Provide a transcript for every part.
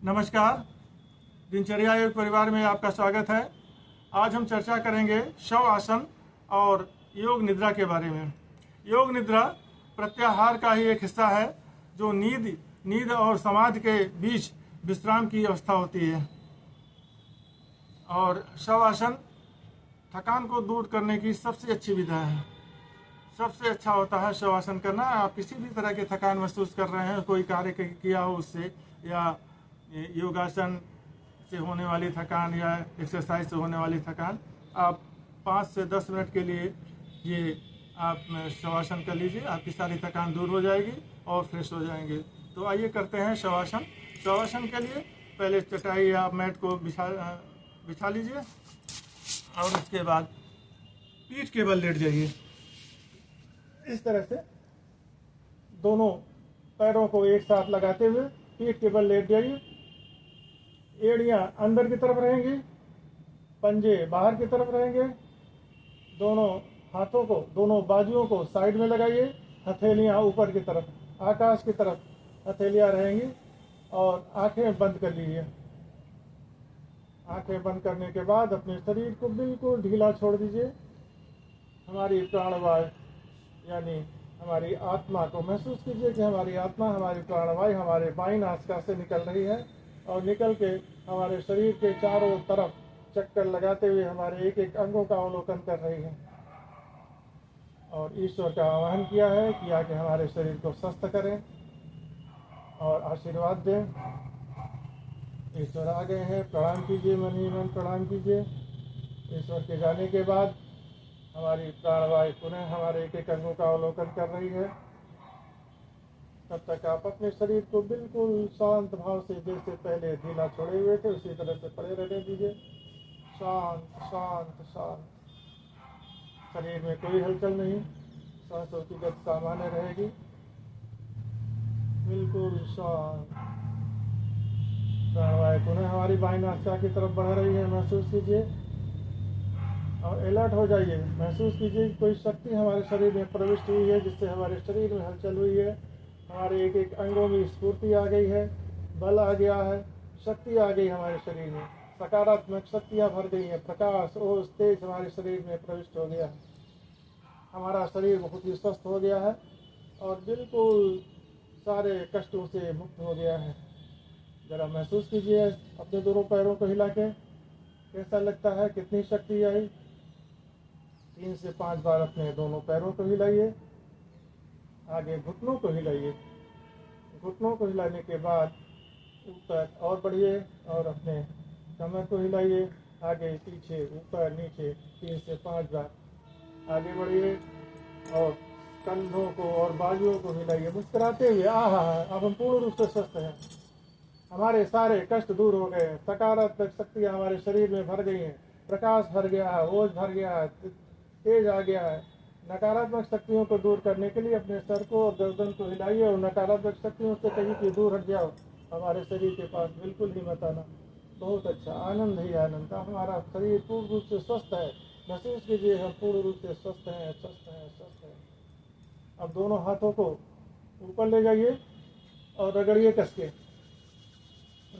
नमस्कार। दिनचर्या योग परिवार में आपका स्वागत है। आज हम चर्चा करेंगे शव आसन और योग निद्रा के बारे में। योग निद्रा प्रत्याहार का ही एक हिस्सा है जो नींद और समाधि के बीच विश्राम की अवस्था होती है। और शव आसन थकान को दूर करने की सबसे अच्छी विधा है। सबसे अच्छा होता है शव आसन करना। आप किसी भी तरह की थकान महसूस कर रहे हैं, कोई कार्य किया हो उससे, या योगासन से होने वाली थकान या एक्सरसाइज से होने वाली थकान, आप 5 से 10 मिनट के लिए ये आप शवासन कर लीजिए। आपकी सारी थकान दूर हो जाएगी और फ्रेश हो जाएंगे। तो आइए करते हैं शवासन। शवासन के लिए पहले चटाई या मैट को बिछा लीजिए और उसके बाद पीठ के बल लेट जाइए। इस तरह से दोनों पैरों को एक साथ लगाते हुए पीठ के बल लेट जाइए। एड़ियाँ अंदर की तरफ रहेंगी, पंजे बाहर की तरफ रहेंगे। दोनों हाथों को, दोनों बाजुओं को साइड में लगाइए। हथेलियाँ ऊपर की तरफ, आकाश की तरफ हथेलियाँ रहेंगी और आंखें बंद कर लीजिए। आंखें बंद करने के बाद अपने शरीर को बिल्कुल ढीला छोड़ दीजिए। हमारी प्राणवायु यानी हमारी आत्मा को महसूस कीजिए कि हमारी आत्मा, हमारी प्राणवायु हमारे बाईं नासिका से निकल रही है और निकल के हमारे शरीर के चारों तरफ चक्कर लगाते हुए हमारे एक एक अंगों का अवलोकन कर रही है। और ईश्वर का आह्वान किया है कि आके हमारे शरीर को स्वस्थ करें और आशीर्वाद दें। ईश्वर आ गए हैं, प्रणाम कीजिए, मन ही मन प्रणाम कीजिए। ईश्वर के जाने के बाद हमारी प्राणवायु पुनः हमारे एक एक अंगों का अवलोकन कर रही है। तब तक आप अपने शरीर को बिल्कुल शांत भाव से, जैसे पहले ढीला छोड़े हुए थे उसी तरह से पड़े रहने दीजिए। शांत शांत शांत। शरीर में कोई हलचल नहीं, सांसों की गति सामान्य रहेगी, बिल्कुल शांत। प्राणवायु पुनः हमारी बाईं नासिका की तरफ बढ़ रही है, महसूस कीजिए और अलर्ट हो जाइए। महसूस कीजिए कोई शक्ति हमारे शरीर में प्रविष्ट हुई है, जिससे हमारे शरीर में हलचल हुई है। हमारे एक एक अंगों में स्फूर्ति आ गई है, बल आ गया है, शक्ति आ गई हमारे शरीर में, सकारात्मक शक्तियाँ भर गई हैं। प्रकाश ओज तेज हमारे शरीर में प्रविष्ट हो गया है। हमारा शरीर बहुत ही स्वस्थ हो गया है और बिल्कुल सारे कष्टों से मुक्त हो गया है। जरा महसूस कीजिए अपने दोनों पैरों को हिला के, कैसा लगता है, कितनी शक्ति आई। 3 से 5 बार अपने दोनों पैरों को हिलाइए। आगे घुटनों को हिलाइए। घुटनों को हिलाने के बाद ऊपर और बढ़िए और अपने कमर को हिलाइए। आगे पीछे ऊपर नीचे 3 से 5 बार आगे बढ़िए और कंधों को और बाजुओं को हिलाइए मुस्कुराते हुए। अब हम पूर्ण रूप से स्वस्थ हैं। हमारे सारे कष्ट दूर हो गए। सकारात्मक शक्तियाँ हमारे शरीर में भर गई हैं। प्रकाश भर गया है, ओज भर गया है, तेज आ गया है। नकारात्मक शक्तियों को दूर करने के लिए अपने सर को और गर्दन को हिलाइए और नकारात्मक शक्तियों से कहीं भी दूर हट जाओ। हमारे शरीर के पास बिल्कुल ही मत आना। बहुत अच्छा, आनंद ही आनंद का। हमारा शरीर पूर्ण रूप से स्वस्थ है। महसूस कीजिए हम पूर्ण रूप से स्वस्थ हैं, स्वस्थ हैं, स्वस्थ हैं। अब दोनों हाथों को ऊपर ले जाइए और रगड़िए कस के।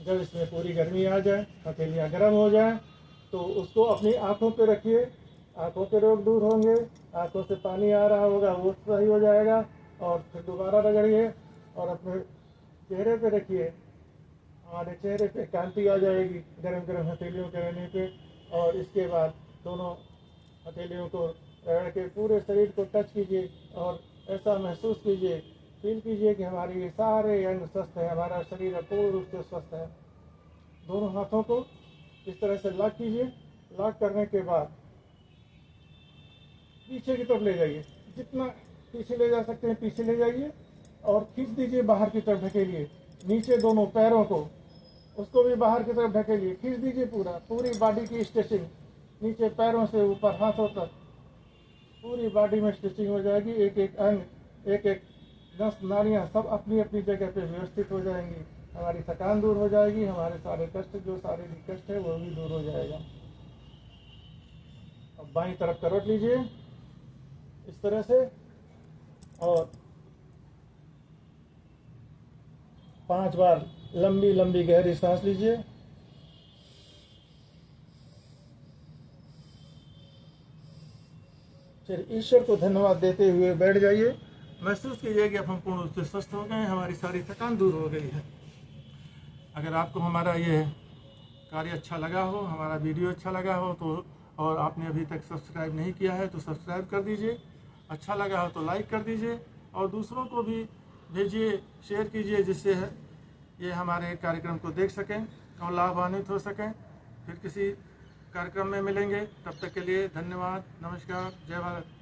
जब इसमें पूरी गर्मी आ जाए, हथेलियाँ गर्म हो जाए, तो उसको अपनी आँखों पे रखिए। आँखों के रोग दूर होंगे, आँखों से पानी आ रहा होगा वो सही हो जाएगा। और फिर दोबारा रगड़िए और अपने चेहरे पे रखिए। हमारे चेहरे पे कांति आ जाएगी गरम गरम हथेलियों के रहने पे। और इसके बाद दोनों हथेलियों को रगड़ के पूरे शरीर को टच कीजिए और ऐसा महसूस कीजिए, फील कीजिए कि हमारे ये सारे अंग स्वस्थ है, हमारा शरीर पूर्ण रूप से स्वस्थ है। दोनों हाथों को इस तरह से लॉक कीजिए। लॉक करने के बाद पीछे की तरफ ले जाइए। जितना पीछे ले जा सकते हैं पीछे ले जाइए और खींच दीजिए बाहर की तरफ ढकेलिए। नीचे दोनों पैरों को, उसको भी बाहर की तरफ ढकेलिए। खींच दीजिए पूरी बॉडी की स्ट्रेचिंग, नीचे पैरों से ऊपर हाथों तक पूरी बॉडी में स्ट्रेचिंग हो जाएगी। एक एक अंग, एक एक नस नाड़ियाँ सब अपनी अपनी जगह पे व्यवस्थित हो जाएंगी। हमारी थकान दूर हो जाएगी। हमारे सारे कष्ट, जो शारीरिक कष्ट है वो भी दूर हो जाएगा। अब बाईं तरफ करवट लीजिए इस तरह से और 5 बार लंबी लंबी गहरी सांस लीजिए। फिर ईश्वर को धन्यवाद देते हुए बैठ जाइए। महसूस कीजिए कि अब हम पूर्ण रूप से स्वस्थ हो गए हैं, हमारी सारी थकान दूर हो गई है। अगर आपको हमारा ये कार्य अच्छा लगा हो, हमारा वीडियो अच्छा लगा हो तो, और आपने अभी तक सब्सक्राइब नहीं किया है तो सब्सक्राइब कर दीजिए। अच्छा लगा हो तो लाइक कर दीजिए और दूसरों को भी भेजिए, शेयर कीजिए, जिससे ये हमारे कार्यक्रम को देख सकें और लाभान्वित हो सकें। फिर किसी कार्यक्रम में मिलेंगे, तब तक के लिए धन्यवाद, नमस्कार, जय भारत।